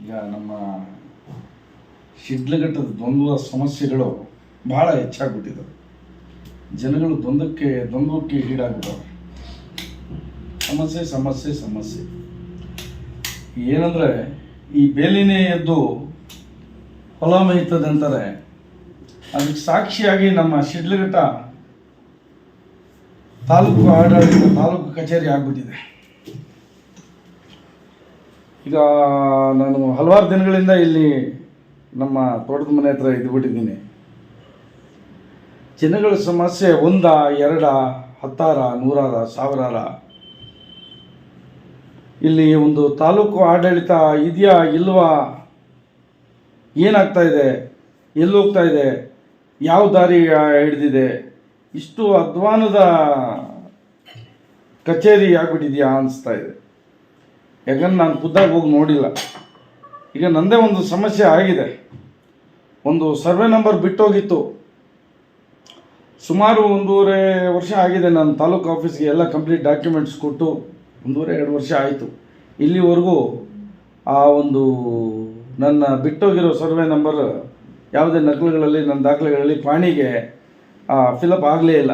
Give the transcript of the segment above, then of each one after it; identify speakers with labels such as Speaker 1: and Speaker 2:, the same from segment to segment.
Speaker 1: ಈಗ ನಮ್ಮ ಶಿಡ್ಲಘಟ್ಟದ ದ್ವಂದ್ವ ಸಮಸ್ಯೆಗಳು ಬಹಳ ಹೆಚ್ಚಾಗ್ಬಿಟ್ಟಿದ್ದಾವೆ. ಜನಗಳು ದ್ವಂದ್ವಕ್ಕೆ ಈಡಾಗ್ಬಿಟ್ಟವೆ. ಸಮಸ್ಯೆ ಸಮಸ್ಯೆ ಸಮಸ್ಯೆ ಏನಂದರೆ, ಈ ಬೇಲಿನೇ ಎದ್ದು ಹೊಲ ಮೇಯ್ತದೆ ಅಂತಾರೆ. ಅದಕ್ಕೆ ಸಾಕ್ಷಿಯಾಗಿ ನಮ್ಮ ಶಿಡ್ಲಘಟ್ಟ ತಾಲೂಕು ಆಡಳಿತ, ತಾಲೂಕು ಕಚೇರಿ ಆಗ್ಬಿಟ್ಟಿದೆ. ಈಗ ನಾನು ಹಲವಾರು ದಿನಗಳಿಂದ ಇಲ್ಲಿ ನಮ್ಮ ತೋಟದ ಮನೆ ಹತ್ರ ಇದ್ದುಬಿಟ್ಟಿದ್ದೀನಿ. ಜನಗಳ ಸಮಸ್ಯೆ ಒಂದ, ಎರಡ, 10 100 1000. ಇಲ್ಲಿ ಒಂದು ತಾಲೂಕು ಆಡಳಿತ ಇದೆಯಾ ಇಲ್ವಾ, ಏನಾಗ್ತಾ ಇದೆ, ಎಲ್ಲಿ ಹೋಗ್ತಾ ಇದೆ, ಯಾವ ದಾರಿ ಹಿಡಿದಿದೆ, ಇಷ್ಟು ಅಧ್ವಾನದ ಕಚೇರಿ ಆಗ್ಬಿಟ್ಟಿದೆಯಾ ಅನಿಸ್ತಾ ಇದೆ. ಯಾಕಂದ್ರೆ ನಾನು ಖುದ್ದಾಗಿ ಹೋಗಿ ನೋಡಿಲ್ಲ. ಈಗ ನನ್ನದೇ ಒಂದು ಸಮಸ್ಯೆ ಆಗಿದೆ. ಒಂದು ಸರ್ವೆ ನಂಬರ್ ಬಿಟ್ಟೋಗಿತ್ತು. ಸುಮಾರು 1.5 ವರ್ಷ ಆಗಿದೆ. ನಾನು ತಾಲೂಕು ಆಫೀಸ್ಗೆ ಎಲ್ಲ ಕಂಪ್ಲೀಟ್ ಡಾಕ್ಯುಮೆಂಟ್ಸ್ ಕೊಟ್ಟು 1.5-2 ವರ್ಷ ಆಯಿತು. ಇಲ್ಲಿವರೆಗೂ ಆ ಒಂದು ನನ್ನ ಬಿಟ್ಟೋಗಿರೋ ಸರ್ವೆ ನಂಬರ್ ಯಾವುದೇ ನಕಲುಗಳಲ್ಲಿ, ನನ್ನ ದಾಖಲೆಗಳಲ್ಲಿ ಪಾಣಿಗೆ ಫಿಲಪ್ ಆಗಲೇ ಇಲ್ಲ.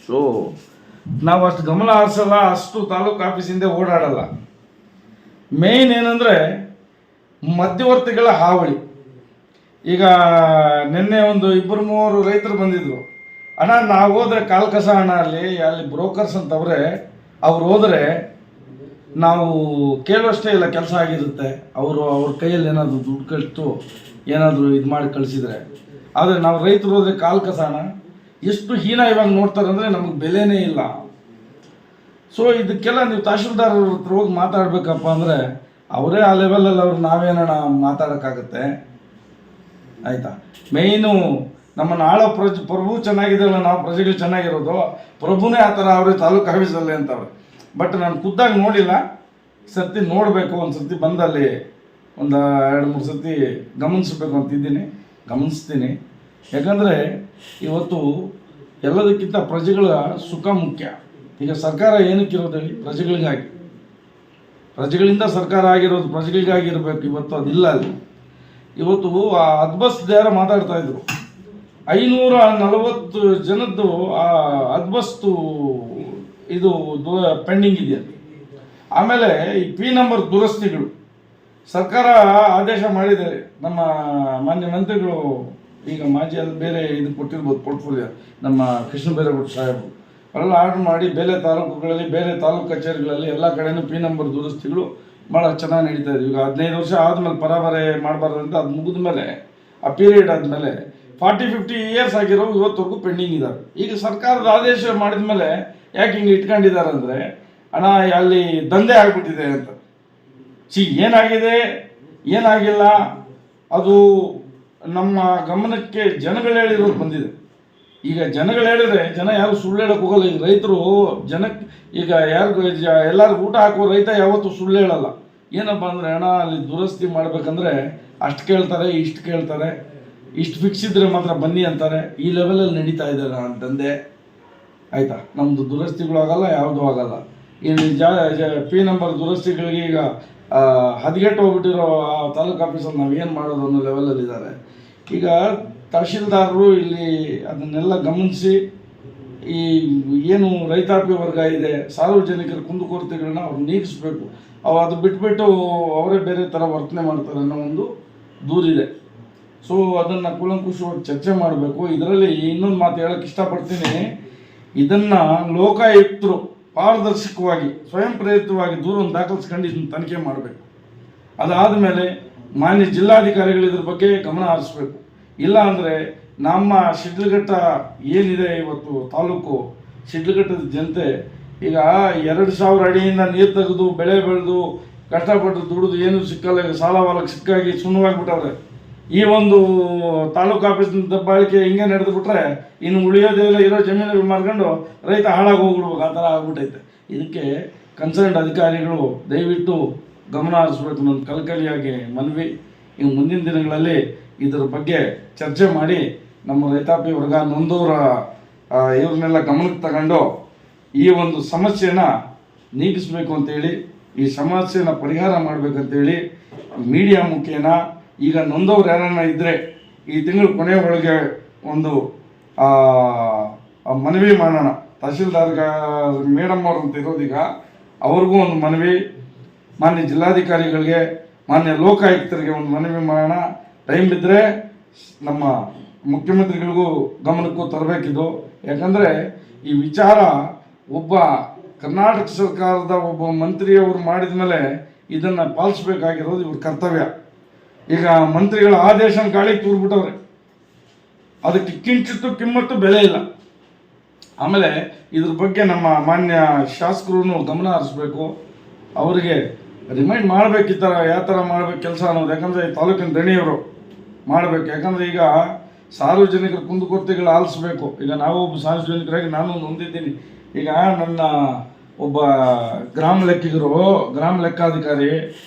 Speaker 1: ಸೊ ನಾವು ಅಷ್ಟು ಗಮನ ಹರಿಸಲ್ಲ, ಅಷ್ಟು ತಾಲೂಕು ಆಫೀಸಿಂದ ಓಡಾಡಲ್ಲ. ಮೇಯ್ನ್ ಏನಂದರೆ ಮಧ್ಯವರ್ತಿಗಳ ಹಾವಳಿ. ಈಗ ನಿನ್ನೆ ಒಂದು 2-3 ರೈತರು ಬಂದಿದ್ರು. ಅಣ್ಣ ನಾವು ಹೋದರೆ ಕಾಲು ಕಸ ಹಣ ಅಲ್ಲಿ ಬ್ರೋಕರ್ಸ್ ಅಂತವ್ರೆ, ಅವ್ರು ಹೋದರೆ ನಾವು ಕೇಳುವಷ್ಟೇ ಇಲ್ಲ, ಕೆಲಸ ಆಗಿರುತ್ತೆ. ಅವ್ರ ಕೈಯಲ್ಲಿ ಏನಾದರೂ ದುಡ್ಡು ಕಟ್ಟು ಏನಾದರೂ ಇದು ಮಾಡಿ ಕಳಿಸಿದರೆ. ಆದರೆ ನಾವು ರೈತರು ಹೋದರೆ ಕಾಲು ಕಸ ಹಣ ಎಷ್ಟು ಹೀನ ಇವಾಗ ನೋಡ್ತಾರೆ ಅಂದರೆ ನಮಗೆ ಬೆಲೆನೇ ಇಲ್ಲ. ಸೊ ಇದಕ್ಕೆಲ್ಲ ನೀವು ತಹಶೀಲ್ದಾರ್ ಹತ್ರ ಹೋಗಿ ಮಾತಾಡಬೇಕಪ್ಪ ಅಂದರೆ ಅವರೇ ಆ ಲೆವೆಲಲ್ಲಿ ಅವ್ರು ನಾವೇನೋಣ ಮಾತಾಡೋಕ್ಕಾಗತ್ತೆ? ಆಯಿತಾ? ಮೇಯ್ನು ನಮ್ಮನ್ನು ಆಳೋ ಪ್ರಭು ಚೆನ್ನಾಗಿದೆಯಲ್ಲ, ನಾವು ಪ್ರಜೆಗಳು ಚೆನ್ನಾಗಿರೋದು. ಪ್ರಭುನೇ ಆ ಥರ ಅವರೇ ತಾಲೂಕು ಆಫೀಸಲ್ಲಿ ಅಂತವ್ರೆ. ಬಟ್ ನಾನು ಖುದ್ದಾಗಿ ನೋಡಿಲ್ಲ. ಸರ್ತಿ ನೋಡಬೇಕು, ಒಂದು ಸರ್ತಿ ಬಂದಲ್ಲಿ ಒಂದು 2-3 ಸರ್ತಿ ಗಮನಿಸ್ಬೇಕು ಅಂತಿದ್ದೀನಿ, ಗಮನಿಸ್ತೀನಿ. ಯಾಕಂದರೆ ಇವತ್ತು ಎಲ್ಲದಕ್ಕಿಂತ ಪ್ರಜೆಗಳ ಸುಖ ಮುಖ್ಯ. ಈಗ ಸರ್ಕಾರ ಏನಕ್ಕಿರೋದು ಹೇಳಿ? ಪ್ರಜೆಗಳಿಗಾಗಿ. ಪ್ರಜೆಗಳಿಂದ ಸರ್ಕಾರ ಆಗಿರೋದು ಪ್ರಜೆಗಳಿಗಾಗಿರ್ಬೇಕು. ಇವತ್ತು ಅದಿಲ್ಲ ಅಲ್ಲಿ. ಇವತ್ತು ಆ ಅದ್ಬಸ್ದಾರ ಮಾತಾಡ್ತಾ ಇದ್ರು, 540 ಜನದ್ದು ಆ ಅದ್ಬಸ್ತು ಇದು ಪೆಂಡಿಂಗ್ ಇದೆಯಲ್ಲಿ. ಆಮೇಲೆ ಈ ಪಿ ನಂಬರ್ ದುರಸ್ತಿಗಳು ಸರ್ಕಾರ ಆದೇಶ ಮಾಡಿದ್ದಾರೆ. ನಮ್ಮ ಮಾನ್ಯ ಮಂತ್ರಿಗಳು, ಈಗ ಮಾಜಿ ಅಲ್ಲಿ ಬೇರೆ ಇದು ಕೊಟ್ಟಿರ್ಬೋದು ಪೋರ್ಟ್ಫೋಲಿಯೋ, ನಮ್ಮ ಕೃಷ್ಣ ಬೈರೇಗೌಡ ಸಾಹೇಬರು ಅವರೆಲ್ಲ ಆರ್ಡರ್ ಮಾಡಿ ಬೇರೆ ತಾಲೂಕುಗಳಲ್ಲಿ, ಬೇರೆ ತಾಲೂಕು ಕಚೇರಿಗಳಲ್ಲಿ ಎಲ್ಲ ಕಡೆಯೂ ಪಿ ನಂಬರ್ ದುರಸ್ತಿಗಳು ಭಾಳ ಚೆನ್ನಾಗಿ ನಡೀತಾ ಇದೆ. ಈಗ 15 ವರ್ಷ ಆದಮೇಲೆ ಪರಾಬರೆ ಮಾಡಬಾರ್ದಂತ ಅದು ಮುಗಿದ ಮೇಲೆ, ಆ ಪೀರಿಯಡ್ ಆದಮೇಲೆ 40-50 ಇಯರ್ಸ್ ಆಗಿರೋ ಇವತ್ತವರೆಗೂ ಪೆಂಡಿಂಗ್ ಇದ್ದಾವೆ. ಈಗ ಸರ್ಕಾರದ ಆದೇಶ ಮಾಡಿದ ಮೇಲೆ ಯಾಕೆ ಹಿಂಗೆ ಇಟ್ಕೊಂಡಿದ್ದಾರೆ ಅಂದರೆ, ಹಣ ಅಲ್ಲಿ ದಂಧೆ ಆಗಿಬಿಟ್ಟಿದೆ ಅಂತ. ಏನಾಗಿದೆ ಏನಾಗಿಲ್ಲ ಅದು ನಮ್ಮ ಗಮನಕ್ಕೆ ಜನಗಳು ಹೇಳಿರೋದು ಬಂದಿದೆ. ಈಗ ಜನಗಳು ಹೇಳಿದ್ರೆ ಜನ ಯಾರು ಸುಳ್ಳು ಹೇಳಕ್ಕೆ ಹೋಗಲ್ಲ. ಈಗ ರೈತರು ಜನಕ್ಕೆ ಈಗ ಎಲ್ಲರಿಗೂ ಊಟ ಹಾಕುವ ರೈತ ಯಾವತ್ತೂ ಸುಳ್ಳು ಹೇಳಲ್ಲ. ಏನಪ್ಪ ಅಂದರೆ, ಹಣ ಅಲ್ಲಿ ದುರಸ್ತಿ ಮಾಡಬೇಕಂದ್ರೆ ಅಷ್ಟು ಕೇಳ್ತಾರೆ, ಇಷ್ಟು ಕೇಳ್ತಾರೆ, ಇಷ್ಟು ಫಿಕ್ಸ್ ಇದ್ದರೆ ಮಾತ್ರ ಬನ್ನಿ ಅಂತಾರೆ. ಈ ಲೆವೆಲಲ್ಲಿ ನಡೀತಾ ಇದ್ದಾರೆ ನನ್ನ ದಂಧೆ. ಆಯಿತಾ? ನಮ್ಮದು ದುರಸ್ತಿಗಳು ಆಗಲ್ಲ, ಯಾವುದೂ ಆಗಲ್ಲ. ಇಲ್ಲಿ ಪಿ ನಂಬರ್ ದುರಸ್ತಿಗಳಿಗೆ ಈಗ ಹದಗೆಟ್ಟು ಹೋಗ್ಬಿಟ್ಟಿರೋ ಆ ತಾಲೂಕು ಆಫೀಸಲ್ಲಿ ನಾವು ಏನು ಮಾಡೋದು ಅನ್ನೋ ಲೆವೆಲಲ್ಲಿದ್ದಾರೆ. ಈಗ ತಹಶೀಲ್ದಾರರು ಇಲ್ಲಿ ಅದನ್ನೆಲ್ಲ ಗಮನಿಸಿ, ಈ ಏನು ರೈತಾಪಿ ವರ್ಗ ಇದೆ, ಸಾರ್ವಜನಿಕರ ಕುಂದುಕೊರತೆಗಳನ್ನ ಅವ್ರು ನೀಗಿಸ್ಬೇಕು. ಅದು ಬಿಟ್ಬಿಟ್ಟು ಅವರೇ ಬೇರೆ ಥರ ವರ್ತನೆ ಮಾಡ್ತಾರೆ ಅನ್ನೋ ಒಂದು ದೂರಿದೆ. ಸೊ ಅದನ್ನು ಕೂಲಂಕುಷವಾಗಿ ಚರ್ಚೆ ಮಾಡಬೇಕು. ಇದರಲ್ಲಿ ಇನ್ನೊಂದು ಮಾತು ಹೇಳೋಕ್ಕೆ ಇಷ್ಟಪಡ್ತೀನಿ. ಇದನ್ನು ಲೋಕಾಯುಕ್ತರು ಪಾರದರ್ಶಕವಾಗಿ, ಸ್ವಯಂ ಪ್ರೇರಿತವಾಗಿ ದೂರವನ್ನು ದಾಖಲಿಸ್ಕೊಂಡು ಇದನ್ನು ತನಿಖೆ ಮಾಡಬೇಕು. ಅದಾದ ಮೇಲೆ ಮಾನ್ಯ ಜಿಲ್ಲಾಧಿಕಾರಿಗಳು ಇದ್ರ ಬಗ್ಗೆ ಗಮನ ಹರಿಸ್ಬೇಕು. ಇಲ್ಲ ಅಂದರೆ ನಮ್ಮ ಶಿಡ್ಲಘಟ್ಟ ಏನಿದೆ ಇವತ್ತು ತಾಲೂಕು, ಶಿಡ್ಲಘಟ್ಟದ ಜನತೆ ಈಗ 2000 ಅಡಿಯಿಂದ ನೀರು ತೆಗೆದು ಬೆಳೆ ಬೆಳೆದು ಕಷ್ಟಪಟ್ಟು ದುಡಿದು ಏನು ಸಿಕ್ಕಲ್ಲ. ಈಗ ಸಾಲ ಸಿಕ್ಕಾಗಿ ಸುಣ್ಣವಾಗಿಬಿಟ್ಟವ್ರೆ. ಈ ಒಂದು ತಾಲೂಕು ಆಫೀಸಿನ ದಬ್ಬಾಳಿಕೆ ಹಿಂಗೆ ನಡೆದು ಬಿಟ್ರೆ ಇನ್ನು ಉಳಿಯೋದೆಲ್ಲ ಇರೋ ಜಮೀನುಗಳು ಮಾರ್ಕೊಂಡು ರೈತ ಹಾಳಾಗಿ ಹೋಗ್ಬಿಡ್ಬೇಕು. ಆ ಥರ ಆಗ್ಬಿಟ್ಟೈತೆ. ಇದಕ್ಕೆ ಕನ್ಸರ್ನ್ಡ್ ಅಧಿಕಾರಿಗಳು ದಯವಿಟ್ಟು ಗಮನ ಹರಿಸ್ಬೇಕು. ನನ್ನ ಕಳಕಳಿಯಾಗಿ ಮನವಿ. ಈಗ ಮುಂದಿನ ದಿನಗಳಲ್ಲಿ ಇದರ ಬಗ್ಗೆ ಚರ್ಚೆ ಮಾಡಿ ನಮ್ಮ ರೈತಾಪಿ ವರ್ಗ ನೊಂದವರ ಇವ್ರನ್ನೆಲ್ಲ ಗಮನಕ್ಕೆ ತಗೊಂಡು ಈ ಒಂದು ಸಮಸ್ಯೆನ ನೀಗಿಸಬೇಕು ಅಂತೇಳಿ ಈ ಸಮಸ್ಯೆನ ಪರಿಹಾರ ಮಾಡಬೇಕಂತೇಳಿ ಮೀಡಿಯಾ ಮುಖೇನ ಈಗ ನೊಂದವ್ರು ಯಾರನ್ನ ಇದ್ದರೆ ಈ ತಿಂಗಳು ಕೊನೆಯ ಒಳಗೆ ಒಂದು ಮನವಿ ಮಾಡೋಣ. ತಹಶೀಲ್ದಾರ್ ಮೇಡಮ್ ಅವರು ಅಂತ ಇರೋದೀಗ ಅವ್ರಿಗೂ ಒಂದು ಮನವಿ, ಮಾನ್ಯ ಜಿಲ್ಲಾಧಿಕಾರಿಗಳಿಗೆ, ಮಾನ್ಯ ಲೋಕಾಯುಕ್ತರಿಗೆ ಒಂದು ಮನವಿ ಮಾಡೋಣ. ಟೈಮ್ ಇದ್ದರೆ ನಮ್ಮ ಮುಖ್ಯಮಂತ್ರಿಗಳಿಗೂ ಗಮನಕ್ಕೂ ತರಬೇಕಿದು. ಯಾಕಂದರೆ ಈ ವಿಚಾರ ಒಬ್ಬ ಕರ್ನಾಟಕ ಸರ್ಕಾರದ ಒಬ್ಬ ಮಂತ್ರಿಯವರು ಮಾಡಿದ ಮೇಲೆ ಇದನ್ನು ಪಾಲಿಸಬೇಕಾಗಿರೋದು ಇವ್ರ ಕರ್ತವ್ಯ. ಈಗ ಮಂತ್ರಿಗಳ ಆದೇಶನ ಗಾಳಿಗೆ ತೂರ್ಬಿಟ್ಟವ್ರೆ, ಅದಕ್ಕೆ ಕಿಂಚಿತ್ತು ಕಿಮ್ಮತ್ತು ಬೆಲೆ ಇಲ್ಲ. ಆಮೇಲೆ ಇದ್ರ ಬಗ್ಗೆ ನಮ್ಮ ಮಾನ್ಯ ಶಾಸಕರು ಗಮನ ಹರಿಸ್ಬೇಕು, ಅವರಿಗೆ ರಿಮೈಂಡ್ ಮಾಡಬೇಕು ಈ ಥರ ಯಾವ ಥರ ಮಾಡ್ಬೇಕು ಕೆಲಸ ಅನ್ನೋದು. ಯಾಕಂದರೆ ಈ ತಾಲೂಕಿನ ದಣಿಯವರು ಮಾಡಬೇಕು. ಯಾಕಂದರೆ ಈಗ ಸಾರ್ವಜನಿಕರ ಕುಂದುಕೊರತೆಗಳು ಆಲಿಸ್ಬೇಕು. ಈಗ ನಾವು ಒಬ್ಬ ಸಾರ್ವಜನಿಕರಾಗಿ ನಾನು ಹೊಂದಿದ್ದೀನಿ. ಈಗ ನನ್ನ ಒಬ್ಬ ಗ್ರಾಮ ಲೆಕ್ಕಾಧಿಕಾರಿ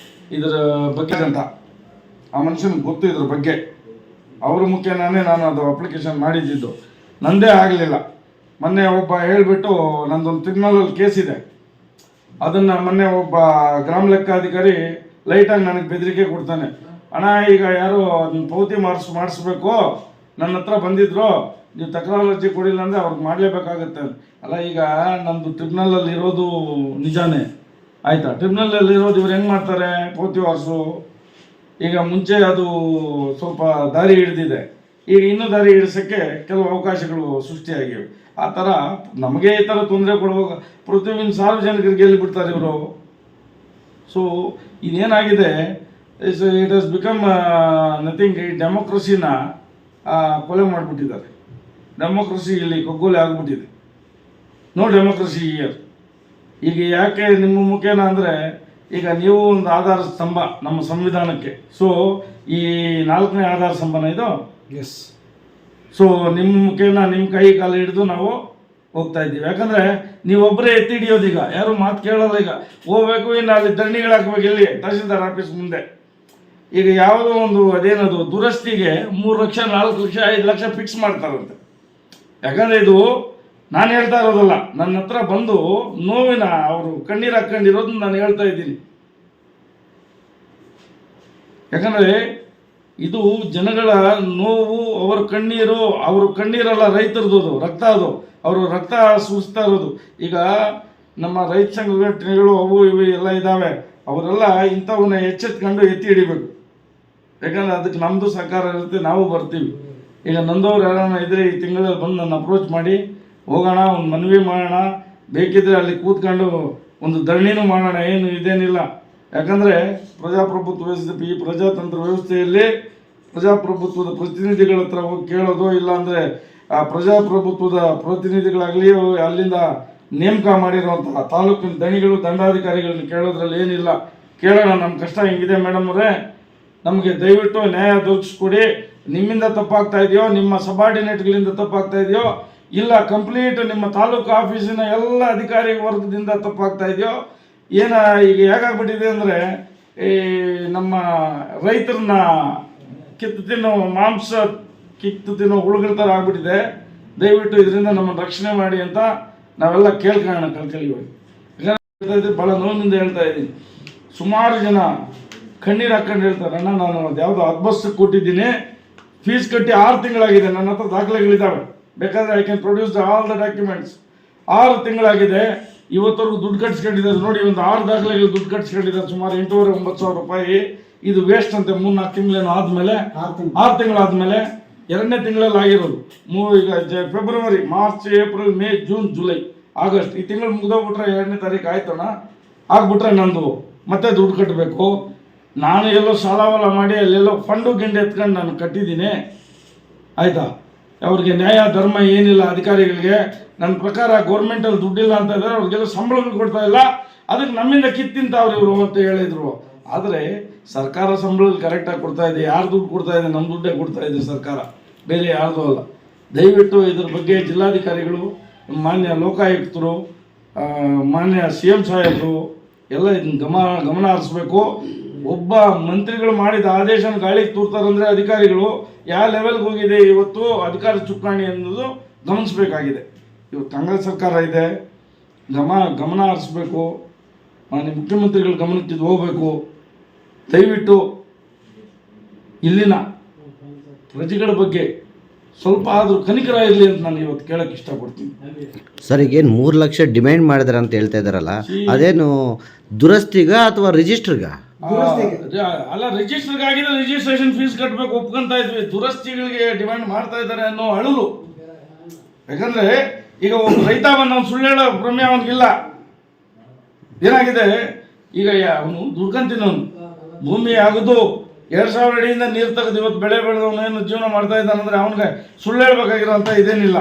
Speaker 1: ಇದರ ಬಗ್ಗೆ ಅಂತ ಆ ಮನುಷ್ಯನಿಗೆ ಗೊತ್ತು ಇದ್ರ ಬಗ್ಗೆ. ಅವ್ರ ಮುಖೇನೇ ನಾನು ಅದು ಅಪ್ಲಿಕೇಶನ್ ಮಾಡಿದ್ದಿದ್ದು, ನಂದೇ ಆಗಲಿಲ್ಲ. ಮೊನ್ನೆ ಒಬ್ಬ ಹೇಳಿಬಿಟ್ಟು ನಂದೊಂದು ಟ್ರಿಬ್ಯುನಲಲ್ಲಿ ಕೇಸ್ ಇದೆ, ಅದನ್ನು ಮೊನ್ನೆ ಒಬ್ಬ ಗ್ರಾಮ ಲೆಕ್ಕಾಧಿಕಾರಿ ಲೈಟಾಗಿ ನನಗೆ ಬೆದರಿಕೆ ಕೊಡ್ತಾನೆ, ಅಣ್ಣ ಈಗ ಯಾರು ಅದನ್ನ ಪೌತಿ ಮಾಡಿಸ್ಬೇಕು, ನನ್ನ ಹತ್ರ ಬಂದಿದ್ರು, ನೀವು ತಕರಾರು ಅರ್ಜಿ ಕೊಡಿಲ್ಲ ಅಂದರೆ ಅವ್ರಿಗೆ ಮಾಡಲೇಬೇಕಾಗತ್ತೆ. ಅಲ್ಲ, ಈಗ ನಮ್ಮದು ಟ್ರಿಬ್ಯುನಲಲ್ಲಿ ಇರೋದು ನಿಜಾನೇ ಆಯಿತಾ? ಟ್ರಿಬ್ಯುನಲಲ್ಲಿ ಇರೋದು ಇವ್ರು ಹೆಂಗೆ ಮಾಡ್ತಾರೆ ಪೌತಿ ವಾರಸು? ಈಗ ಮುಂಚೆ ಅದು ಸ್ವಲ್ಪ ದಾರಿ ಹಿಡಿದಿದೆ, ಈಗ ಇನ್ನೂ ದಾರಿ ಹಿಡಿಸೋಕ್ಕೆ ಕೆಲವು ಅವಕಾಶಗಳು ಸೃಷ್ಟಿಯಾಗಿವೆ. ಆ ಥರ ನಮಗೆ ಈ ಥರ ತೊಂದರೆ ಕೊಡುವಾಗ ಪ್ರತಿಯೊಂದು ಸಾರ್ವಜನಿಕರಿಗೆ ಗೆಲ್ಲಿ ಬಿಡ್ತಾರೆ ಇವರು. ಸೊ ಇದೇನಾಗಿದೆ, ಇಟ್ ಹಸ್ ಬಿಕಮ್ ನಥಿಂಗ್. ಈ ಡೆಮೋಕ್ರಸಿನ ಕೊಲೆ ಮಾಡಿಬಿಟ್ಟಿದ್ದಾರೆ. ಡೆಮೋಕ್ರಸಿ ಇಲ್ಲಿ ಕೊಗ್ಗೋಲೆ ಆಗಿಬಿಟ್ಟಿದೆ. No democracy here. ಈಗ ಯಾಕೆ ನಿಮ್ಮ ಮುಖೇನ ಅಂದರೆ, ಈಗ ನೀವು ಒಂದು ಆಧಾರ ಸ್ತಂಭ ನಮ್ಮ ಸಂವಿಧಾನಕ್ಕೆ. ಸೊ ಈ 4ನೇ ಆಧಾರ ಸ್ತಂಭನ ಇದು.
Speaker 2: ಎಸ್.
Speaker 1: ಸೊ ನಿಮ್ಮ ಮುಖೇನ ನಿಮ್ಮ ಕೈ ಕಾಲು ಹಿಡಿದು ನಾವು ಹೋಗ್ತಾ ಇದ್ದೀವಿ. ಯಾಕಂದರೆ ನೀವೊಬ್ಬರೇ ಎತ್ತಿ ಹಿಡಿಯೋದೀಗ, ಯಾರು ಮಾತು ಕೇಳೋದು. ಈಗ ಹೋಗ್ಬೇಕು, ಇನ್ನು ಅಲ್ಲಿ ಧರಣಿಗಳಾಗಬೇಕು ಇಲ್ಲಿ ತಹಶೀಲ್ದಾರ್ ಆಫೀಸ್ ಮುಂದೆ. ಈಗ ಯಾವುದೋ ಒಂದು ಅದೇನದು ದುರಸ್ತಿಗೆ 3 ಲಕ್ಷ 4 ಲಕ್ಷ 5 ಲಕ್ಷ ಫಿಕ್ಸ್ ಮಾಡ್ತಾರಂತೆ. ಯಾಕಂದರೆ ಇದು ನಾನು ಹೇಳ್ತಾ ಇರೋದಲ್ಲ, ನನ್ನ ಹತ್ರ ಬಂದು ನೋವಿನ ಅವರು ಕಣ್ಣೀರು ಹಾಕ್ಕೊಂಡಿರೋದನ್ನ ನಾನು ಹೇಳ್ತಾ ಇದ್ದೀನಿ. ಯಾಕಂದರೆ ಇದು ಜನಗಳ ನೋವು, ಅವರ ಕಣ್ಣೀರು. ಅವರು ಕಣ್ಣೀರಲ್ಲ, ರೈತರದು ರಕ್ತ, ಅದು ಅವರು ರಕ್ತ ಸುರಿಸ್ತಾ ಇರೋದು. ಈಗ ನಮ್ಮ ರೈತ ಸಂಘಟನೆಗಳು ಅವು ಇವು ಎಲ್ಲ ಇದ್ದಾವೆ, ಅವರೆಲ್ಲ ಇಂಥವನ್ನ ಎಚ್ಚೆತ್ಕೊಂಡು ಎತ್ತಿ ಹಿಡಿಬೇಕು. ಯಾಕಂದರೆ ಅದಕ್ಕೆ ನಮ್ಮದು ಸಹಕಾರ ಇರುತ್ತೆ, ನಾವು ಬರ್ತೀವಿ. ಈಗ ನೊಂದವ್ರು ಯಾರನ್ನ ಇದ್ದರೆ ಈ ತಿಂಗಳಲ್ಲಿ ಬಂದು ನನ್ನ ಅಪ್ರೋಚ್ ಮಾಡಿ ಹೋಗೋಣ, ಒಂದು ಮನವಿ ಮಾಡೋಣ, ಬೇಕಿದ್ರೆ ಅಲ್ಲಿ ಕೂತ್ಕೊಂಡು ಒಂದು ಧರಣಿನೂ ಮಾಡೋಣ, ಏನು ಇದೇನಿಲ್ಲ. ಯಾಕಂದರೆ ಈ ಪ್ರಜಾತಂತ್ರ ವ್ಯವಸ್ಥೆಯಲ್ಲಿ ಪ್ರಜಾಪ್ರಭುತ್ವದ ಪ್ರತಿನಿಧಿಗಳ ಹತ್ರ ಹೋಗಿ ಕೇಳೋದು, ಇಲ್ಲಾಂದರೆ ಆ ಪ್ರಜಾಪ್ರಭುತ್ವದ ಪ್ರತಿನಿಧಿಗಳಾಗಲಿ ಅಲ್ಲಿಂದ ನೇಮಕ ಮಾಡಿರುವಂತಹ ತಾಲೂಕಿನ ದಣಿಗಳು ದಂಡಾಧಿಕಾರಿಗಳನ್ನ ಕೇಳೋದ್ರಲ್ಲಿ ಏನಿಲ್ಲ. ಕೇಳೋಣ, ನಮ್ಮ ಕಷ್ಟ ಹಿಂಗಿದೆ ಮೇಡಮ್ ಅವರೇ, ನಮಗೆ ದಯವಿಟ್ಟು ನ್ಯಾಯ ದೊರಕಿಸ್ಕೊಡಿ. ನಿಮ್ಮಿಂದ ತಪ್ಪಾಗ್ತಾ ಇದೆಯೋ, ನಿಮ್ಮ ಸಬಾರ್ಡಿನೇಟ್ಗಳಿಂದ ತಪ್ಪಾಗ್ತಾ ಇದೆಯೋ, ಇಲ್ಲ ಕಂಪ್ಲೀಟ್ ನಿಮ್ಮ ತಾಲೂಕು ಆಫೀಸಿನ ಎಲ್ಲ ಅಧಿಕಾರಿ ವರ್ಗದಿಂದ ತಪ್ಪಾಗ್ತಾ ಇದೆಯೋ ಏನ? ಈಗ ಹೇಗಾಗ್ಬಿಟ್ಟಿದೆ ಅಂದರೆ, ಈ ನಮ್ಮ ರೈತರನ್ನ ಕಿತ್ತು ತಿನ್ನೋ ಮಾಂಸ ಕಿತ್ತು ತಿನ್ನೋ ಹುಳುಗಳ ಥರ ಆಗ್ಬಿಟ್ಟಿದೆ. ದಯವಿಟ್ಟು ಇದರಿಂದ ನಮ್ಮನ್ನು ರಕ್ಷಣೆ ಮಾಡಿ ಅಂತ ನಾವೆಲ್ಲ ಕೇಳ್ಕೊಳ್ಳೋಣ ಕಳ್ಕಳಿವಾಗಿ. ಭಾಳ ನೋವಿನಿಂದ ಹೇಳ್ತಾ ಇದ್ದೀನಿ. ಸುಮಾರು ಜನ ಕಣ್ಣೀರು ಹಾಕೊಂಡು ಹೇಳ್ತಾರೆ, ಅಣ್ಣ ನಾನು ಅದು ಯಾವುದೋ ಅದ್ಬಸ್ಸಕ್ಕೆ ಕೊಟ್ಟಿದ್ದೀನಿ, ಫೀಸ್ ಕಟ್ಟಿ 6 ತಿಂಗಳಾಗಿದೆ, ನನ್ನ ಹತ್ರ ದಾಖಲೆಗಳಿದ್ದಾವೆ, ಬೇಕಾದರೆ I can produce all the documents. 6 ತಿಂಗಳಾಗಿದೆ, ಇವತ್ತವರೆಗೂ ದುಡ್ಡು ಕಟ್ಸ್ಕೊಂಡಿದ್ದಾರೆ. ನೋಡಿ, ಒಂದು 6 ದಾಖಲೆಗಳು ದುಡ್ಡು ಕಟ್ಸ್ಕೊಂಡಿದ್ದಾರೆ, ಸುಮಾರು 8,500-9 ಸಾವಿರ ರೂಪಾಯಿ. ಇದು ವೇಸ್ಟ್ ಅಂತೆ. 3-4 ತಿಂಗಳೇನು ಆದಮೇಲೆ, 6 ತಿಂಗಳಾದಮೇಲೆ 2ನೇ ತಿಂಗಳಲ್ಲಿ ಆಗಿರೋದು. ಈಗ February, March, April, May, June, July, August, ಈ ತಿಂಗಳು ಮುಗಿದೋಗ್ಬಿಟ್ರೆ 2ನೇ ತಾರೀಕು ಆಯ್ತಣ್ಣ. ಆಗ್ಬಿಟ್ರೆ ನಂದು ಮತ್ತೆ ದುಡ್ಡು ಕಟ್ಟಬೇಕು. ನಾನು ಎಲ್ಲೋ ಸಾಲ ಮಾಡಿ ಅಲ್ಲೆಲ್ಲೋ ಫಂಡು ಗಿಂಡು ಎತ್ಕೊಂಡು ನಾನು ಕಟ್ಟಿದ್ದೀನಿ, ಆಯಿತಾ? ಅವ್ರಿಗೆ ನ್ಯಾಯ ಧರ್ಮ ಏನಿಲ್ಲ ಅಧಿಕಾರಿಗಳಿಗೆ. ನನ್ನ ಪ್ರಕಾರ ಗೌರ್ಮೆಂಟಲ್ಲಿ ದುಡ್ಡಿಲ್ಲ ಅಂತ ಇದ್ದಾರೆ, ಅವ್ರಿಗೆಲ್ಲ ಸಂಬಳಗಳು ಕೊಡ್ತಾ ಇಲ್ಲ, ಅದಕ್ಕೆ ನಮ್ಮಿಂದ ಕಿತ್ತಿಂತವ್ರು ಇವರು ಅಂತ ಹೇಳಿದರು. ಆದರೆ ಸರ್ಕಾರ ಸಂಬಳಗಳು ಕರೆಕ್ಟಾಗಿ ಕೊಡ್ತಾ ಇದೆ. ಯಾರು ದುಡ್ಡು ಕೊಡ್ತಾ ಇದೆ? ನಮ್ಮ ದುಡ್ಡೇ ಕೊಡ್ತಾ ಇದೆ ಸರ್ಕಾರ, ಬೇರೆ ಯಾರ್ದು ಅಲ್ಲ. ದಯವಿಟ್ಟು ಇದ್ರ ಬಗ್ಗೆ ಜಿಲ್ಲಾಧಿಕಾರಿಗಳು, ಮಾನ್ಯ ಲೋಕಾಯುಕ್ತರು, ಮಾನ್ಯ CM ಸಾಹೇಬರು ಎಲ್ಲ ಇದನ್ನ ಗಮನ ಹರಿಸ್ಬೇಕು. ಒಬ್ಬ ಮಂತ್ರಿಗಳು ಮಾಡಿದ ಆದೇಶನ ಗಾಳಿಗೆ ತೂರ್ತಾರಂದರೆ ಅಧಿಕಾರಿಗಳು ಯಾವ ಲೆವೆಲ್ಗೆ ಹೋಗಿದೆ ಇವತ್ತು ಅಧಿಕಾರ ಚುಕ್ಕಾಣಿ ಅನ್ನೋದು ಗಮನಿಸಬೇಕಾಗಿದೆ. ಇವತ್ತು ಕಾಂಗ್ರೆಸ್ ಸರ್ಕಾರ ಇದೆ, ಗಮನ ಹರಿಸ್ಬೇಕು. ಮಾನ್ಯ ಮುಖ್ಯಮಂತ್ರಿಗಳ ಗಮನಕ್ಕೆ ಇದು ಹೋಗಬೇಕು. ದಯವಿಟ್ಟು ಇಲ್ಲಿನ ಪ್ರಜೆಗಳ ಬಗ್ಗೆ ಸ್ವಲ್ಪ ಆದರೂ ಕನಿಕರ ಇರಲಿ ಅಂತ ನಾನು ಇವತ್ತು ಕೇಳಕ್ಕೆ ಇಷ್ಟಪಡ್ತೀನಿ.
Speaker 2: ಸರ್, ಈಗೇನು 3 ಲಕ್ಷ ಡಿಮ್ಯಾಂಡ್ ಮಾಡಿದಾರೆ ಅಂತ ಹೇಳ್ತಾ ಇದ್ದಾರಲ್ಲ, ಅದೇನು ದುರಸ್ತಿಗ ಅಥವಾ ರಿಜಿಸ್ಟರ್ಗ?
Speaker 1: ಅಲ್ಲ, ರಿಜಿಸ್ಟರ್ಗಾಗಿದೆ, ರಿಜಿಸ್ಟ್ರೇಷನ್ ಫೀಸ್ ಕಟ್ಟಬೇಕು ಒಪ್ಕೊಂತ ಇದ್ವಿ. ದುರಸ್ತಿಗಳಿಗೆ ಡಿಮ್ಯಾಂಡ್ ಮಾಡ್ತಾ ಇದ್ದಾರೆ ಅನ್ನೋ ಅಳಲು. ಯಾಕಂದ್ರೆ ಈಗ ಒಬ್ಬ ರೈತ ಅವನು ಸುಳ್ಳು ಹೇಳೋ ಭ್ರಮೆ ಅವನಿಗಿಲ್ಲ. ಏನಾಗಿದೆ, ಈಗ ಅವನು ದುಡ್ಕಂತಿನವನು ಭೂಮಿ ಆಗೋದು 2000 ಅಡಿಯಿಂದ ನೀರು ತೆಗೆದು ಇವತ್ತು ಬೆಳೆ ಬೆಳೆದವನು ಏನು ಜೀವನ ಮಾಡ್ತಾ ಇದ್ದಾನಂದ್ರೆ ಅವನಿಗೆ ಸುಳ್ಳು ಹೇಳ್ಬೇಕಾಗಿರೋಂಥ ಇದೇನಿಲ್ಲ.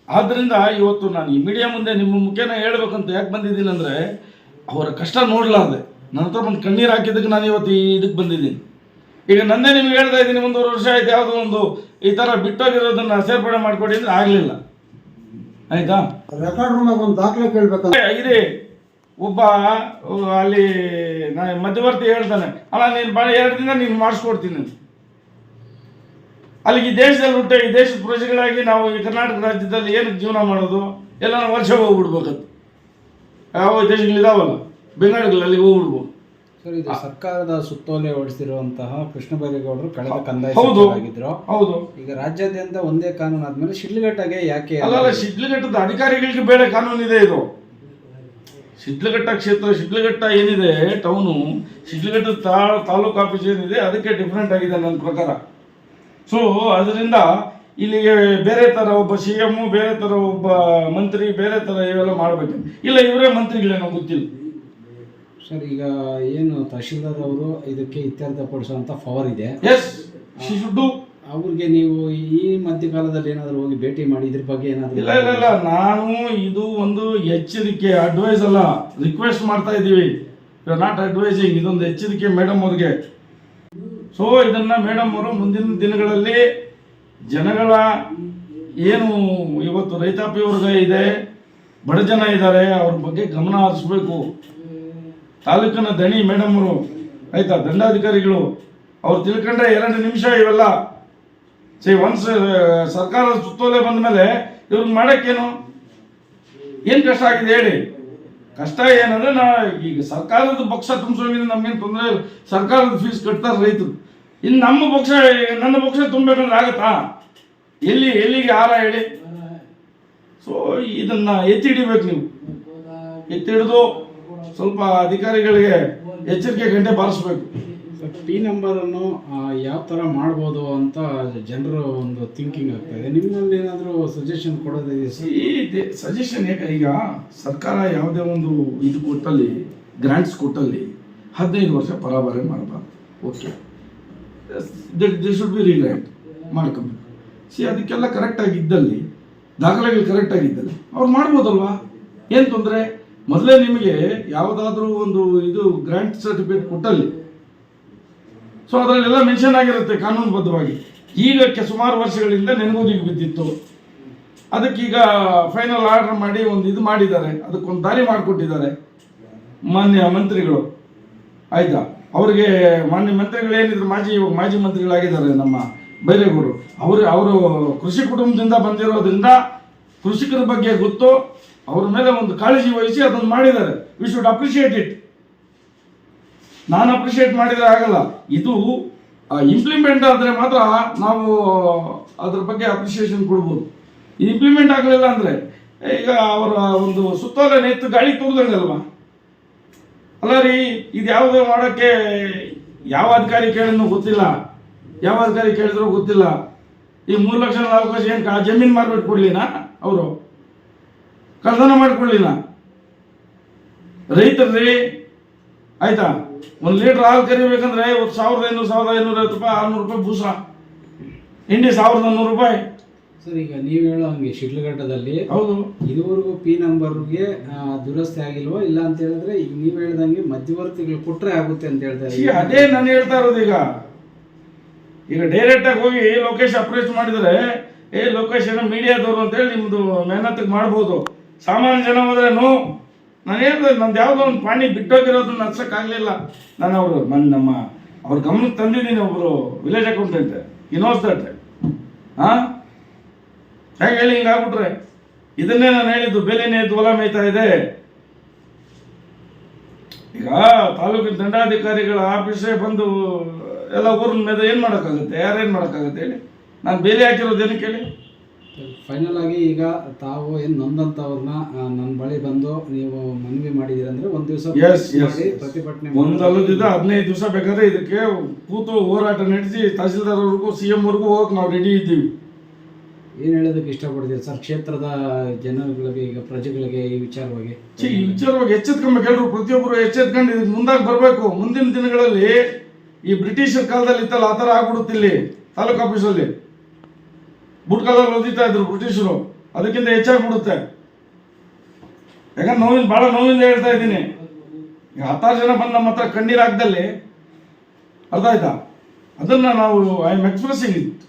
Speaker 1: ಆದ್ದರಿಂದ ಇವತ್ತು ನಾನು ಈ ಮೀಡಿಯಾ ಮುಂದೆ ನಿಮ್ಮ ಮುಖೇನ ಹೇಳ್ಬೇಕಂತ ಯಾಕೆ ಬಂದಿದ್ದೀನಿ ಅಂದರೆ, ಅವರ ಕಷ್ಟ ನೋಡಲಾರ್ದೆ ನನ್ನ ಹತ್ರ ಬಂದು ಕಣ್ಣೀರು ಹಾಕಿದ್ದಕ್ಕೆ ನಾನು ಇವತ್ತು ಇದಕ್ಕೆ ಬಂದಿದ್ದೀನಿ. ಈಗ ನನ್ನೇ ನಿಮ್ಗೆ ಹೇಳ್ತಾ ಇದ್ದೀನಿ, 1 ವರ್ಷ ಆಯ್ತು ಯಾವುದೋ ಒಂದು ಈ ಥರ ಬಿಟ್ಟೋಗಿರೋದನ್ನು ಸೇರ್ಪಡೆ ಮಾಡಿಕೊಡಿ ಅಂದರೆ ಆಗಲಿಲ್ಲ. ಆಯಿತಾ,
Speaker 3: ರೆಕಾರ್ಡ್ ರೂಮಾಗ ಒಂದು ದಾಖಲೆ ಕೇಳಬೇಕು.
Speaker 1: ಇದೆ ಒಬ್ಬ ಅಲ್ಲಿ ಮಧ್ಯವರ್ತಿ ಹೇಳ್ತಾನೆ, ಅಲ್ಲ ನೀನು ಭಾಳ 2 ದಿನ ನೀನು ಮಾಡಿಸ್ಕೊಡ್ತೀನಿ ಅಂತ. ಅಲ್ಲಿಗೆ ಈ ದೇಶದಲ್ಲಿ ಹುಟ್ಟೆ ಈ ದೇಶದ ಪ್ರಜೆಗಳಾಗಿ ನಾವು ಈ ಕರ್ನಾಟಕ ರಾಜ್ಯದಲ್ಲಿ ಏನಕ್ಕೆ ಜೀವನ ಮಾಡೋದು? ಎಲ್ಲ ವರ್ಷ ಹೋಗ್ಬಿಡ್ಬೇಕಂತ. ಯಾವ ದೇಶಗಳಿದಾವಲ್ಲ ಬೆಂಗಾಳಿಗಳಲ್ಲಿ ಹೋಗ್ಬಿಡ್ಬೋದು.
Speaker 4: ಸರ್, ಇದು ಸರ್ಕಾರದ ಸುತ್ತೋಲೆ ಹೊರಡಿಸಿರುವಂತಹ ಕೃಷ್ಣ ಬೈರೇಗೌಡರು ಕಳೆದ ಕಂದಾಯ ಸಚಿವರಾಗಿದ್ರು.
Speaker 1: ಹೌದು.
Speaker 4: ಈಗ ರಾಜ್ಯಾದ್ಯಂತ ಒಂದೇ ಕಾನೂನು ಆದ್ಮೇಲೆ ಶಿಡ್ಲಘಟ್ಟಗೆ ಯಾಕೆ?
Speaker 1: ಅಲ್ಲ, ಶಿಡ್ಲಘಟ್ಟದ ಅಧಿಕಾರಿಗಳಿಗೆ ಬೇರೆ ಕಾನೂನಿದೆ. ಇದು ಶಿಡ್ಲಘಟ್ಟ ಕ್ಷೇತ್ರ, ಶಿಡ್ಲಘಟ್ಟ ಏನಿದೆ ಟೌನು, ಶಿಡ್ಲಘಟ್ಟದ ತಾಲೂಕು ಆಫೀಸ್ ಏನಿದೆ ಅದಕ್ಕೆ ಡಿಫ್ರೆಂಟ್ ಆಗಿದೆ ನನ್ನ ಪ್ರಕಾರ. ಸೊ ಅದರಿಂದ ಇಲ್ಲಿಗೆ ಬೇರೆ ಥರ ಒಬ್ಬ CM, ಬೇರೆ ಥರ ಒಬ್ಬ ಮಂತ್ರಿ, ಬೇರೆ ಥರ ಇವೆಲ್ಲ ಮಾಡಬೇಕು. ಇಲ್ಲ, ಇವರೇ ಮಂತ್ರಿಗಳೇನೋ ಗೊತ್ತಿಲ್ಲ.
Speaker 4: ಸರ್, ಈಗ ಏನು ತಹಶೀಲ್ದಾರ್ ಅವರು ಇದಕ್ಕೆ ಇತ್ಯರ್ಥಪಡಿಸುವಂತ ಪವರ್ ಇದೆ.
Speaker 1: Yes, she should do.
Speaker 4: ಅವ್ರಿಗೆ ನೀವು ಈ ಮಧ್ಯಕಾಲದಲ್ಲಿ ಏನಾದರೂ ಹೋಗಿ ಭೇಟಿ ಮಾಡಿ ಇದ್ರ ಬಗ್ಗೆ ಏನಾದರೂ?
Speaker 1: ಇಲ್ಲ, ನಾನು ಇದು ಒಂದು ಎಚ್ಚರಿಕೆ, ಅಡ್ವೈಸ್ ಅಲ್ಲ, ರಿಕ್ವೆಸ್ಟ್ ಮಾಡ್ತಾ ಇದ್ದೀವಿ. ಯು ಆರ್ ನಾಟ್ ಅಡ್ವೈಸಿಂಗ್, ಇದೊಂದು ಎಚ್ಚರಿಕೆ ಮೇಡಮ್ ಅವ್ರಿಗೆ. ಸೊ ಇದನ್ನ ಮೇಡಮ್ ಅವರು ಮುಂದಿನ ದಿನಗಳಲ್ಲಿ ಜನಗಳ ಏನು ಇವತ್ತು ರೈತಾಪಿ ವರ್ಗ ಇದೆ, ಬಡ ಜನ ಇದ್ದಾರೆ, ಅವ್ರ ಬಗ್ಗೆ ಗಮನ ಹರಿಸ್ಬೇಕು. ತಾಲೂಕಿನ ದಣಿ ಮೇಡಮ್ ಅವರು, ಆಯ್ತಾ, ದಂಡಾಧಿಕಾರಿಗಳು ಅವ್ರು ತಿಳ್ಕೊಂಡ್ರೆ 2 ನಿಮಿಷ ಇವೆಲ್ಲ ಒನ್ಸ್ ಸರ್ಕಾರದ ಸುತ್ತೋಲೆ ಬಂದ ಮೇಲೆ ಇವ್ರಿಗೆ ಮಾಡೋಕ್ಕೇನು ಏನು ಕಷ್ಟ ಆಗಿದೆ ಹೇಳಿ? ಕಷ್ಟ ಏನಂದ್ರೆ ಈಗ ಸರ್ಕಾರದ ಪಕ್ಷ ತುಂಬಿಸೋದ್ರಿಂದ ನಮ್ಗೇನು ತೊಂದರೆ ಇಲ್ಲ. ಸರ್ಕಾರದ ಫೀಸ್ ಕಟ್ತಾರೆ ರೈತರು. ಇನ್ನು ನನ್ನ ಪಕ್ಷ ತುಂಬಬೇಕಂದ್ರೆ ಆಗತ್ತಾ? ಎಲ್ಲಿಗೆ ಹಾರ ಹೇಳಿ? ಸೊ ಇದನ್ನ ಎತ್ತಿ ಹಿಡಿಬೇಕು. ನೀವು ಎತ್ತಿ ಹಿಡಿದು ಸ್ವಲ್ಪ ಅಧಿಕಾರಿಗಳಿಗೆ ಎಚ್ಚರಿಕೆ ಗಂಟೆ ಬಾರಿಸ್ಬೇಕು.
Speaker 4: P ನಂಬರ್ ಅನ್ನು ಯಾವ ಥರ ಮಾಡ್ಬೋದು ಅಂತ ಜನರು ಒಂದು ಥಿಂಕಿಂಗ್ ಆಗ್ತಾಯಿದೆ. ನಿಮ್ಮಲ್ಲಿ ಏನಾದರೂ ಸಜೆಷನ್ ಕೊಡೋದಿದೆ?
Speaker 1: ಈ ಸಜೆಷನ್ ಯಾಕೆ, ಈಗ ಸರ್ಕಾರ ಯಾವುದೇ ಒಂದು ಇದು ಕೊಟ್ಟಲ್ಲಿ, ಗ್ರಾಂಟ್ಸ್ ಕೊಟ್ಟಲ್ಲಿ 15 ವರ್ಷ ಪರಾಬರಿ ಮಾಡಬಾರ್ದು. ಓಕೆ, ದೇ ಶುಡ್ ಬಿ ರಿಗ್ರಾಂಟ್ ಮಾಡ್ಕೊಬೇಕು. ಅದಕ್ಕೆಲ್ಲ ಕರೆಕ್ಟಾಗಿ ಇದ್ದಲ್ಲಿ, ದಾಖಲೆಗಳು ಕರೆಕ್ಟಾಗಿದ್ದಲ್ಲಿ ಅವ್ರು ಮಾಡ್ಬೋದಲ್ವಾ? ಏನು ತೊಂದರೆ? ಮೊದಲೇ ನಿಮಗೆ ಯಾವುದಾದ್ರೂ ಒಂದು ಇದು ಗ್ರಾಂಟ್ ಸರ್ಟಿಫಿಕೇಟ್ ಕೊಟ್ಟಲ್ಲಿ ಸೊ ಅದರಲ್ಲೆಲ್ಲ ಮೆನ್ಷನ್ ಆಗಿರುತ್ತೆ ಕಾನೂನುಬದ್ಧವಾಗಿ. ಈಗ ಸುಮಾರು ವರ್ಷಗಳಿಂದ ನೆನಗುದಿಗೆ ಬಿದ್ದಿತ್ತು. ಅದಕ್ಕೀಗ ಫೈನಲ್ ಆರ್ಡರ್ ಮಾಡಿ ಒಂದು ಇದು ಮಾಡಿದ್ದಾರೆ, ಅದಕ್ಕೊಂದು ದಾರಿ ಮಾಡಿಕೊಟ್ಟಿದ್ದಾರೆ ಮಾನ್ಯ ಮಂತ್ರಿಗಳು. ಆಯ್ತಾ, ಅವರಿಗೆ ಮಾನ್ಯ ಮಂತ್ರಿಗಳು ಏನಿದ್ರು ಮಾಜಿ ಮಂತ್ರಿಗಳಾಗಿದ್ದಾರೆ ನಮ್ಮ ಬೈರೇಗೌಡರು. ಅವರು ಕೃಷಿ ಕುಟುಂಬದಿಂದ ಬಂದಿರೋದ್ರಿಂದ ಕೃಷಿಕರ ಬಗ್ಗೆ ಗೊತ್ತು, ಅವ್ರ ಮೇಲೆ ಒಂದು ಕಾಳಜಿ ವಹಿಸಿ ಅದನ್ನು ಮಾಡಿದ್ದಾರೆ. We should appreciate it. ನಾನು ಅಪ್ರಿಷಿಯೇಟ್ ಮಾಡಿದರೆ ಆಗಲ್ಲ, ಇದು ಇಂಪ್ಲಿಮೆಂಟ್ ಆದರೆ ಮಾತ್ರ ನಾವು ಅದ್ರ ಬಗ್ಗೆ ಅಪ್ರಿಷಿಯೇಷನ್ ಕೊಡ್ಬೋದು. ಇದು ಇಂಪ್ಲಿಮೆಂಟ್ ಆಗಲಿಲ್ಲ ಅಂದರೆ ಈಗ ಅವರ ಒಂದು ಸುತ್ತೋಲೆ ನೆತ್ತು ಗಾಳಿ ತೂರ್ದಂಗಲ್ವಾ? ಅಲ್ಲ ರೀ, ಇದು ಯಾವುದೋ ಮಾಡೋಕ್ಕೆ ಯಾವ ಅಧಿಕಾರಿ ಕೇಳಿದ್ರೂ ಗೊತ್ತಿಲ್ಲ, ಯಾವ ಅಧಿಕಾರಿ ಕೇಳಿದ್ರೂ ಗೊತ್ತಿಲ್ಲ. ಈ 3 ಲಕ್ಷ 4 ಲಕ್ಷ ಏನು ಜಮೀನು ಮಾರ್ಬಿಟ್ಟು ಕೊಡ್ಲಿನಾ? ಅವರು ಕಳ್ತನ ಮಾಡಿಕೊಳ್ಳಿಲ್ಲ. ರೈತರ್ರಿ, ಆಯ್ತಾ, 1 ಲೀಟರ್ ಹಾಲು ಕರಿಬೇಕಂದ್ರೆ 1500 1550 ರೂಪಾಯಿ, 600 ರೂಪಾಯಿ ಬೂಸ, ಹಿಂಡಿ 1100 ರೂಪಾಯಿ.
Speaker 4: ಸರ್, ಈಗ ನೀವು ಹೇಳೋ ಹಂಗೆ ಶಿಡ್ಲಘಟ್ಟದಲ್ಲಿ
Speaker 1: ಹೌದು
Speaker 4: ಇದುವರೆಗೂ P ನಂಬರ್ಗೆ ದುರಸ್ತಿ ಆಗಿಲ್ವೋ? ಇಲ್ಲ ಅಂತ ಹೇಳಿದ್ರೆ ಈಗ ನೀವು ಹೇಳ್ದಂಗೆ ಮಧ್ಯವರ್ತಿಗಳು ಕೊಟ್ಟರೆ ಆಗುತ್ತೆ ಅಂತ ಹೇಳ್ತಾರೆ.
Speaker 1: ಅದೇ ನಾನು ಹೇಳ್ತಾ ಇರೋದು. ಈಗ ಡೈರೆಕ್ಟಾಗಿ ಹೋಗಿ ಲೊಕೇಶನ್ ಅಪ್ರೋಚ್ ಮಾಡಿದರೆ ಲೊಕೇಶನ್ ಮೀಡಿಯಾದವರು ಅಂತೇಳಿ ನಿಮ್ಮದು ಮೆಹನತ್ತಿಗೆ ಮಾಡ್ಬೋದು. ಸಾಮಾನ್ಯ ಜನ ಹೋದ್ರೆ ನಾನು ಹೇಳಿದೆ, ನಂದು ಯಾವುದೋ ಒಂದು ಪಾಣಿ ಬಿಟ್ಟೋಗಿರೋದನ್ನ ಹಚ್ಚಕ್ಕಾಗಲಿಲ್ಲ. ನಾನು ಅವ್ರ ಗಮನಕ್ಕೆ ತಂದಿದ್ದೀನಿ. ಒಬ್ಬರು village accountant, he knows that. ಹೇಗೆ ಹೇಳಿ ಹಿಂಗಾಗ್ಬಿಟ್ರೆ? ಇದನ್ನೇ ನಾನು ಹೇಳಿದ್ದು, ಬೆಲೆನೇ ಎದ್ದು ಹೊಲ ಮೇಯ್ತಾ ಇದೆ. ಈಗ ತಾಲೂಕಿನ ದಂಡಾಧಿಕಾರಿಗಳ ಆಫೀಸೇ ಬಂದು ಎಲ್ಲ ಊರಿನ ಮೇಲೆ ಏನು ಮಾಡೋಕ್ಕಾಗುತ್ತೆ, ಯಾರೇನು ಮಾಡೋಕ್ಕಾಗುತ್ತೆ ಹೇಳಿ? ನಾನು ಬೇಲಿ ಹಾಕಿರೋದು ಏನಕ್ಕೆ ಹೇಳಿ?
Speaker 4: ಫೈನಲ್ ಆಗಿ ಈಗ ತಾವು ಏನು ನೊಂದಂಥವ್ರನ್ನ ನನ್ನ ಬಳಿ ಬಂದು ನೀವು ಮನವಿ ಮಾಡಿದ್ದೀರಿ ಅಂದರೆ ಒಂದು ದಿವಸ ಮಾಡಿ ಪ್ರತಿಭಟನೆ
Speaker 1: ಒಂದಲ್ಲದಿದ್ದ 15 ದಿವಸ ಬೇಕಾದ್ರೆ ಇದಕ್ಕೆ ಕೂತು ಹೋರಾಟ ನಡೆಸಿ ತಹಸೀಲ್ದಾರ್ ಅವ್ರಿಗೂ CM ವರ್ಗೂ ಹೋಗಕ್ಕೆ ನಾವು ರೆಡಿ ಇದ್ದೀವಿ.
Speaker 4: ಏನು ಹೇಳೋದಕ್ಕೆ ಇಷ್ಟಪಡ್ತೀರಿ ಸರ್ ಕ್ಷೇತ್ರದ ಜನಗಳಿಗೆ, ಈಗ ಪ್ರಜೆಗಳಿಗೆ ಈ ವಿಚಾರವಾಗಿ?
Speaker 1: ಈ ವಿಚಾರವಾಗಿ ಎಚ್ಚೆತ್ಕೊಬೇಕು, ಎಲ್ಲರೂ ಪ್ರತಿಯೊಬ್ಬರು ಎಚ್ಚೆತ್ಕೊಂಡು ಇದಕ್ಕೆ ಮುಂದಾಗಿ ಬರಬೇಕು. ಮುಂದಿನ ದಿನಗಳಲ್ಲಿ ಈ ಬ್ರಿಟಿಷರ್ ಕಾಲದಲ್ಲಿ ಇತ್ತಲ್ಲ ಆ ಥರ ಆಗ್ಬಿಡುತ್ತೆ. ಇಲ್ಲಿ ತಾಲೂಕು ಆಫೀಸಲ್ಲಿ ಬುಟ್ಕಾಲಲ್ಲಿ ಓದಿತಾ ಇದ್ರು ಬ್ರಿಟಿಷರು, ಅದಕ್ಕಿಂತ ಹೆಚ್ಚಾಗ್ಬಿಡುತ್ತೆ. ಯಾಕಂದ್ರೆ ಭಾಳ ನೋವಿಂದ ಹೇಳ್ತಾ ಇದ್ದೀನಿ. ಈಗ 10 ಜನ ಬಂದು ನಮ್ಮ ಹತ್ರ ಕಣ್ಣೀರು ಹಾಕ್ದಲ್ಲಿ ಅರ್ಥ ಆಯ್ತಾ? ಅದನ್ನು ನಾವು I am expressing it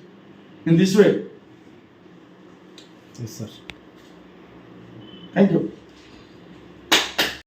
Speaker 1: in this way.
Speaker 4: Yes sir,
Speaker 1: thank you.